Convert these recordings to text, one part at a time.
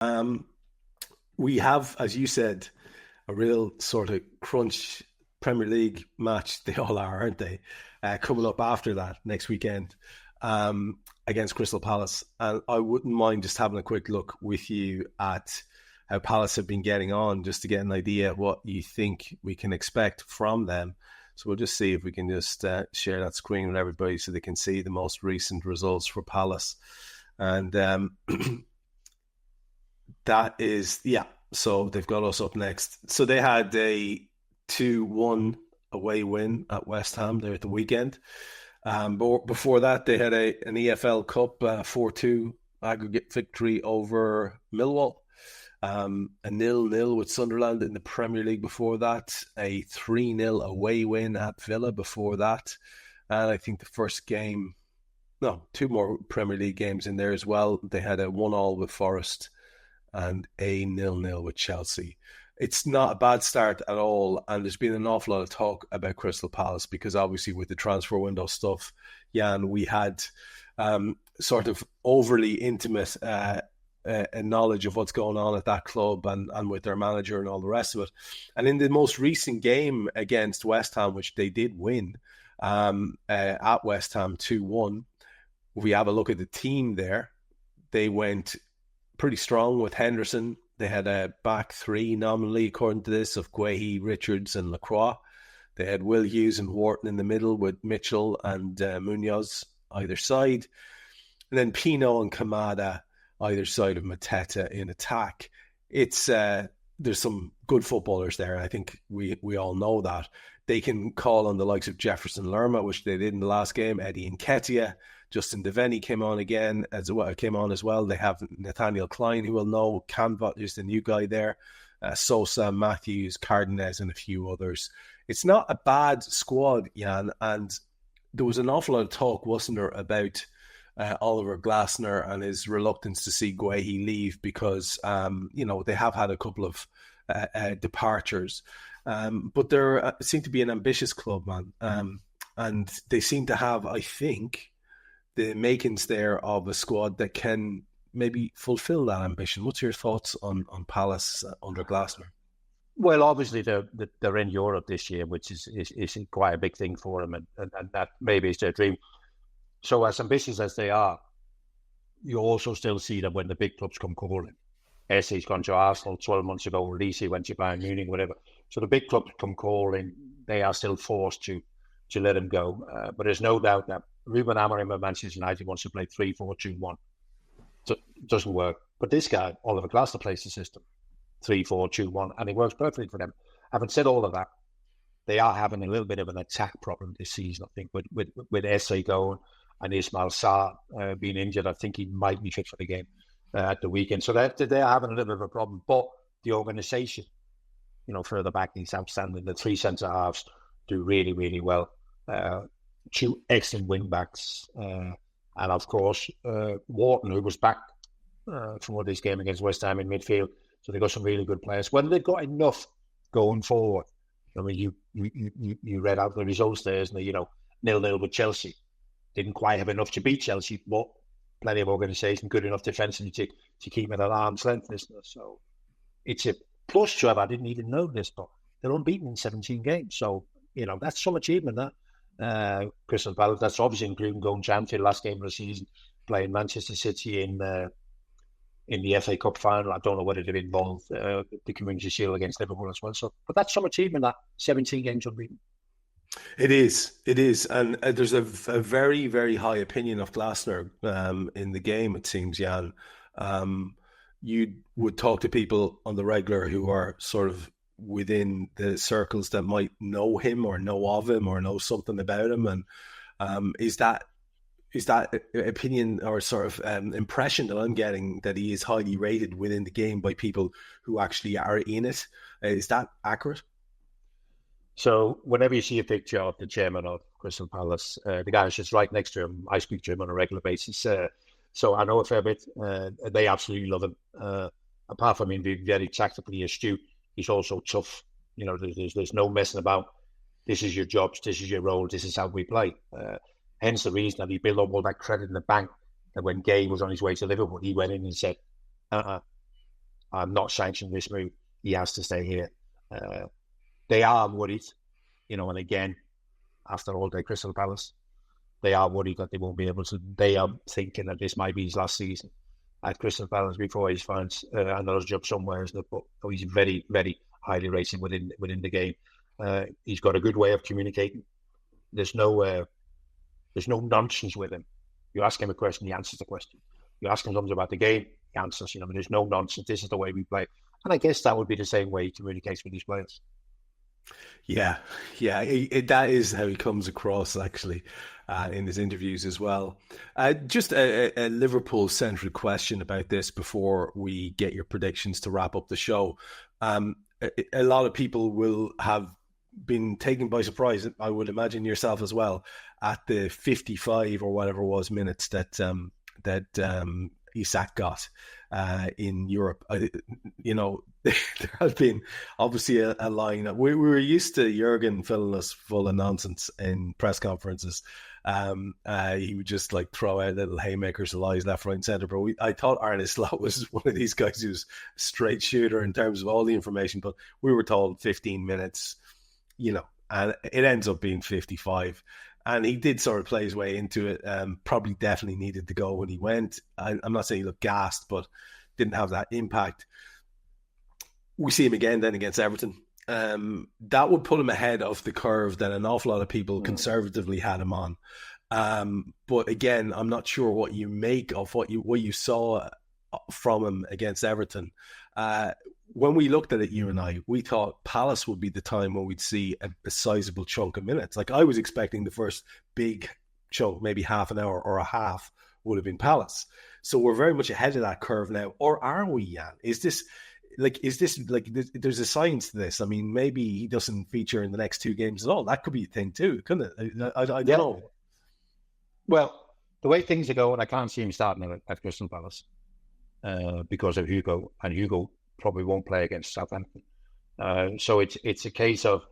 Um, we have, as you said, a real sort of crunch Premier League match. They all are, aren't they? Coming up after that next weekend against Crystal Palace. And I wouldn't mind just having a quick look with you at how Palace have been getting on, just to get an idea of what you think we can expect from them. So we'll just see if we can just share that screen with everybody so they can see the most recent results for Palace. And that is, yeah, so they've got us up next. So they had a 2-1 away win at West Ham there at the weekend. But before that, they had an EFL Cup 4-2 aggregate victory over Millwall. A 0-0 with Sunderland in the Premier League before that. A 3-0 away win at Villa before that. And I think the first game, no, two more Premier League games in there as well. They had a 1-1 with Forest and a 0-0 with Chelsea. It's not a bad start at all, and there's been an awful lot of talk about Crystal Palace because obviously with the transfer window stuff, Jan, we had sort of overly intimate knowledge of what's going on at that club and with their manager and all the rest of it. And in the most recent game against West Ham, which they did win at West Ham 2-1, we have a look at the team there. They went pretty strong with Henderson. They had a back three nominally, according to this, of Guehi, Richards and Lacroix. They had Will Hughes and Wharton in the middle with Mitchell and Munoz either side. And then Pino and Kamada either side of Mateta in attack. It's there's some good footballers there. I think we all know that. They can call on the likes of Jefferson Lerma, which they did in the last game, Eddie Nketiah. Justin Devaney came on as well. They have Nathaniel Klein, who will know. Canvot is the new guy there. Sosa, Matthews, Cardenas, and a few others. It's not a bad squad, Jan. And there was an awful lot of talk, wasn't there, about Oliver Glasner and his reluctance to see Guehi leave because, they have had a couple of departures. But they seem to be an ambitious club, man. And they seem to have, I think, the makings there of a squad that can maybe fulfill that ambition. What's your thoughts on Palace under Glasner? Well, obviously they're in Europe this year, which is quite a big thing for them, and that maybe is their dream. So as ambitious as they are, you also still see that when the big clubs come calling. Esse's gone to Arsenal 12 months ago, Lisi went to Bayern Munich, whatever. So the big clubs come calling, they are still forced to let him go. But there's no doubt that Ruben Amorim at Manchester United wants to play 3-4-2-1. So it doesn't work. But this guy, Oliver Glasner, plays the system 3-4-2-1, and it works perfectly for them. Having said all of that, they are having a little bit of an attack problem this season, I think, with Esse going and Ismail Sarr being injured. I think he might be fit for the game at the weekend. So they're having a little bit of a problem. But the organisation, further back, is outstanding. The three centre-halves do really, really well. Two excellent wing-backs. And, of course, Wharton, who was back for this game against West Ham in midfield. So they've got some really good players. Whether they've got enough going forward, I mean, you read out the results there, isn't it? 0-0 with Chelsea. Didn't quite have enough to beat Chelsea, but plenty of organisation, good enough defensively to keep it at arm's length, isn't it? So it's a plus, Trevor. I didn't even know this, but they're unbeaten in 17 games. So, that's some achievement, that. Crystal Palace, that's obviously including going to Anfield last game of the season, playing Manchester City in the FA Cup final. I don't know whether they've involved the Community Shield against Liverpool as well. So, but that's some achievement, that 17 games unbeaten. It is, and there's a very, very high opinion of Glasner in the game, it seems, Jan. You would talk to people on the regular who are sort of within the circles that might know him or know of him or know something about him, and is that opinion or sort of impression that I'm getting that he is highly rated within the game by people who actually are in it? Is that accurate? So whenever you see a picture of the chairman of Crystal Palace, the guy who's just right next to him, I speak to him on a regular basis. So I know a fair bit. They absolutely love him. Apart from him being very tactically astute, he's also tough. There's no messing about. This is your job. This is your role. This is how we play. Hence the reason that he built up all that credit in the bank. That when Guehi was on his way to Liverpool, he went in and said, I'm not sanctioning this move. He has to stay here. They are worried, and again, after all day Crystal Palace, they are worried that they won't be able to. They are thinking that this might be his last season at Crystal Palace before he finds another job somewhere. But he's very, very highly rated within the game. He's got a good way of communicating. There's no nonsense with him. You ask him a question, he answers the question. You ask him something about the game, he answers. There's no nonsense. This is the way we play, and I guess that would be the same way he communicates with his players. Yeah. That is how he comes across, actually, in his interviews as well. Just a Liverpool-centric question about this before we get your predictions to wrap up the show. A lot of people will have been taken by surprise, I would imagine yourself as well, at the 55 or whatever it was minutes that Isak got in Europe. There has been obviously a line. We were used to Jurgen filling us full of nonsense in press conferences. He would just throw out little haymakers of lies left, right, and centre. But I thought Arne Slot was one of these guys who's a straight shooter in terms of all the information. But we were told 15 minutes, and it ends up being 55. And he did sort of play his way into it. Probably definitely needed to go when he went. I'm not saying he looked gassed, but didn't have that impact. We see him again then against Everton. That would put him ahead of the curve that an awful lot of people conservatively had him on. But again, I'm not sure what you make of what you saw from him against Everton. When we looked at it, you and I, we thought Palace would be the time when we'd see a sizable chunk of minutes. I was expecting the first big chunk, maybe half an hour or a half, would have been Palace. So we're very much ahead of that curve now. Or are we, Jan? Is this there's a science to this? I mean, maybe he doesn't feature in the next two games at all. That could be a thing too, couldn't it? I don't know. Well, the way things are going, I can't see him starting at Crystal Palace because of Hugo, and Hugo probably won't play against Southampton. So it's a case of,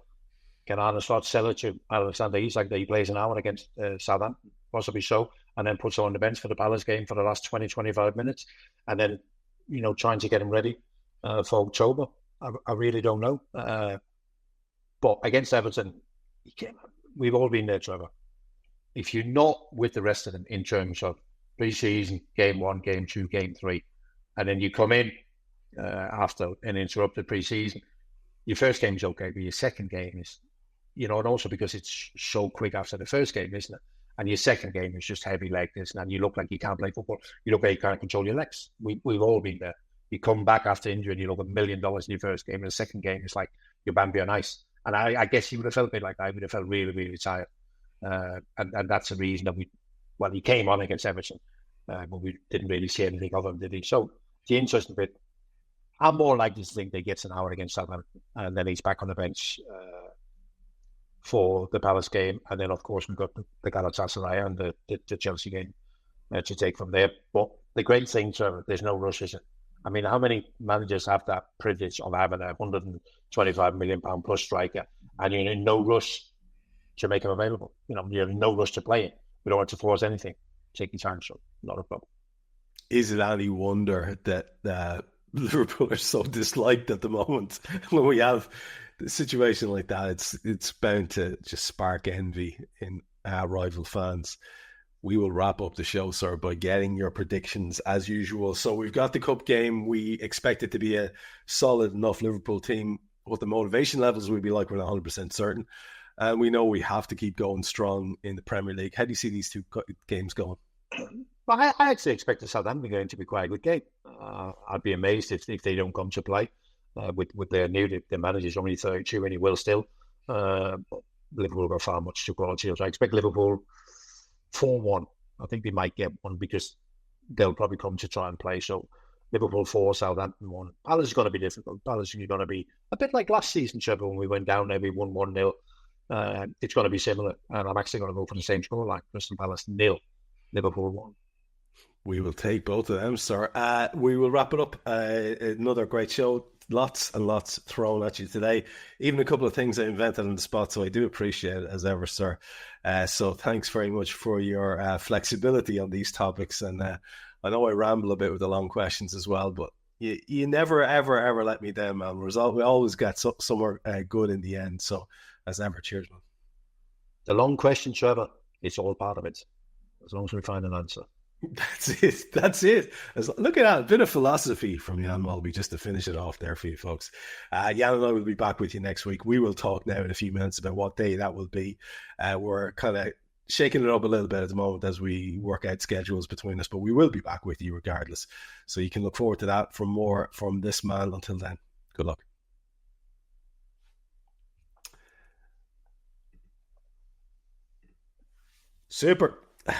can Arne Slot sell it to Alexander Isak that he plays an hour against Southampton, possibly so, and then puts him on the bench for the Palace game for the last 20-25 minutes, and then trying to get him ready for October. I really don't know. But against Everton, we've all been there, Trevor. If you're not with the rest of them in terms of pre-season, game 1, game 2, game 3, and then you come in after an interrupted pre-season, your first game is okay, but your second game is, and also because it's so quick after the first game, isn't it? And your second game is just heavy legged, and you look like you can't play football. You look like you can't control your legs. We've all been there. You come back after injury and you look $1 million in your first game, and the second game is like you're Bambi on ice. And I guess he would have felt a bit like that. He would have felt really, really tired. And that's the reason that he came on against Everton, but we didn't really see anything of him, did he? So the interesting bit, I'm more likely to think that he gets an hour against Southampton, and then he's back on the bench for the Palace game. And then, of course, we've got the Galatasaray and the Chelsea game to take from there. But the great thing, Trevor, there's no rush, is it? I mean, how many managers have that privilege of having a £125 million plus striker, and you're in no rush to make him available? You're in no rush to play it. We don't want to force anything. Take your time, so not a problem. Is it any wonder that Liverpool are so disliked at the moment? When we have a situation like that, it's bound to just spark envy in rival fans. We will wrap up the show, sir, by getting your predictions as usual. So we've got the cup game. We expect it to be a solid enough Liverpool team. What the motivation levels will be like, we're not 100% certain. And we know we have to keep going strong in the Premier League. How do you see these two games going? Well, I actually expect the Southampton game to be quite a good game. I'd be amazed if they don't come to play with their manager's only 32 and he will still. But Liverpool got far much too quality. So I expect Liverpool 4-1. I think they might get one because they'll probably come to try and play. So Liverpool 4, Southampton 1. Palace is going to be difficult. Palace is going to be a bit like last season, Trevor, when we went down there, we won 1-0. It's going to be similar. And I'm actually going to go for the same scoreline. Crystal Palace 0, Liverpool 1. We will take both of them, sir. We will wrap it up. Another great show. Lots and lots thrown at you today. Even a couple of things I invented on the spot, so I do appreciate it as ever, sir. So thanks very much for your flexibility on these topics. And I know I ramble a bit with the long questions as well, but You never, ever, ever let me down, man. We always get somewhere good in the end. So, as ever, cheers, man. The long question, Trevor, it's all part of it. As long as we find an answer. That's it. That's it. Look at that. A bit of philosophy from Jan Molby just to finish it off there for you folks. Jan and I will be back with you next week. We will talk now in a few minutes about what day that will be. We're kind of shaking it up a little bit at the moment as we work out schedules between us, but we will be back with you regardless. So you can look forward to that for more from this man. Until then, good luck. Super.